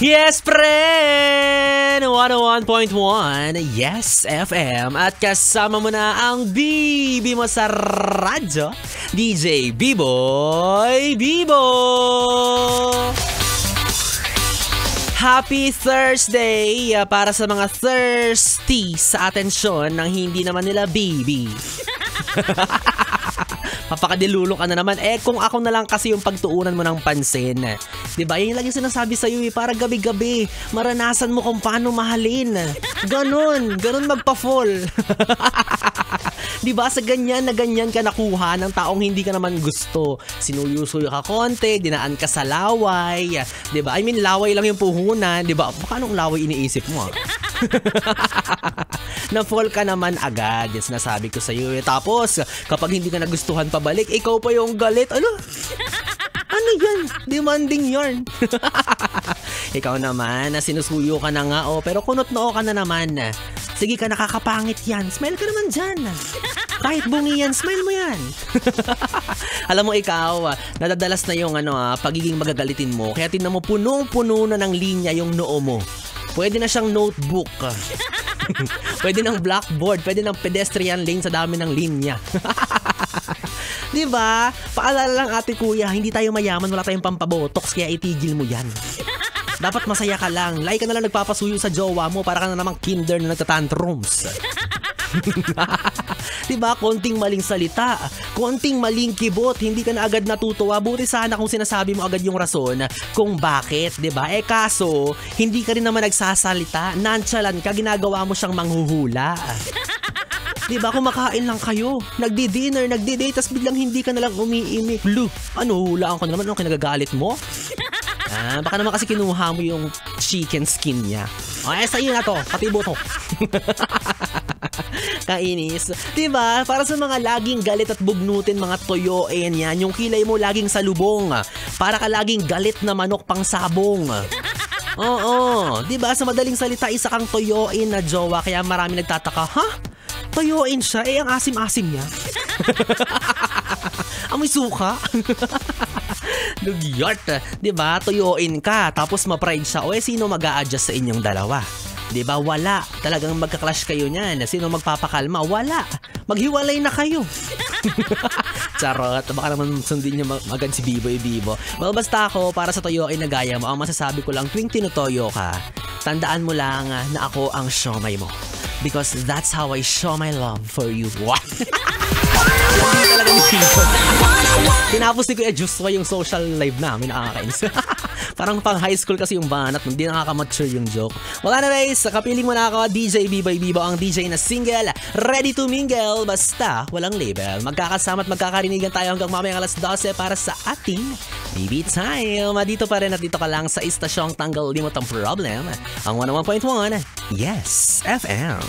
Yes, friend! 101.1 Yes FM. At kasama mo na ang bibi mo sa radyo, DJ B-Boy Bibo! Happy Thursday para sa mga thirsty sa atensyon ng hindi naman nila baby. Papakadilulo ka na naman. Kung ako na lang kasi yung pagtuunan mo ng pansin. Diba? Yan lang yung sinasabi sa'yo para gabi-gabi maranasan mo kung paano mahalin. Ganon magpa-fall. Diba? Sa ganyan na ganyan ka nakuha ng taong hindi ka naman gusto. Sinuyo-suyo ka konti, dinaan ka sa laway. Diba? I mean, laway lang yung puhunan. Diba? Baka anong laway iniisip mo? Na-fall ka naman agad. Yan sinasabi ko sa'yo. Tapos, kapag hindi ka nagustuhan pabalik, ikaw pa yung galit. Ano yan? Demanding yarn. Ikaw naman, sinusuyo ka na nga, pero kunot noo ka na naman. Sige ka, nakakapangit yan. Smile ka naman dyan. Kahit bungi yan, smile mo yan. Alam mo ikaw, nadadalas na yung pagiging magagalitin mo. Kaya tingnan mo, punong-puno na ng linya yung noo mo. Pwede na siyang notebook. Pwede ng blackboard. Pwede ng pedestrian lane sa dami ng linya. Diba? Paalala lang ate kuya, hindi tayo mayaman, wala tayong pampabotox, kaya itigil mo yan. Dapat masaya ka lang. Like ka na lang nagpapasuyo sa jowa mo para ka na namang kinder na nagtatantrums. Diba? Konting maling salita, konting maling kibot, hindi ka na agad natutuwa. Buti sana kung sinasabi mo agad yung rason kung bakit, diba? Kaso, hindi ka rin naman nagsasalita. Nonchalant ka, ginagawa mo siyang manghuhula. Diba, kumakain lang kayo, nagdi-dinner, nagdi-date, tas biglang hindi ka nalang umiimik. Blue, hulaan ka na naman, kinagagalit mo? Baka naman kasi kinuha mo yung chicken skin niya. Sa'yo na to, pati buto. Kainis. Diba, para sa mga laging galit at bugnutin, mga toyoin yan, yung kilay mo laging salubong. Para ka laging galit na manok pang sabong. Oo, diba, sa madaling salita, isa kang toyoin na jowa, kaya marami nagtataka, toyoin siya, ang asim-asim niya. Amoy suka. Lugyot. Diba? Toyoin ka, tapos ma-pride siya. Sino mag-a-adjust sa inyong dalawa? Diba? Wala. Talagang magka-clash kayo niyan. Sino magpapakalma? Wala. Maghiwalay na kayo. Charot. Baka naman sundin niyo agad si Biboy Bibo. Well, basta ako, para sa toyoin na gaya mo, ang masasabi ko lang, tuwing tinutoyo ka, tandaan mo lang na ako ang siomay mo. Because that's how I show my love for you. What? Tinapos ni Kuya Justo yung social live namin, nakakainis. Parang pang high school kasi yung banat, hindi nakaka-mature yung joke. Well, anyways, kapiling mo na ako, DJ B-Boy Bibo, ang DJ na single, ready to mingle, basta walang label. Magkakasama at magkakarinigan tayo hanggang mamayang alas 12 para sa ating BB Time. Dito pa rin at dito ka lang sa istasyong Tanggal Limot ang Problem, ang 101.1 Yes FM.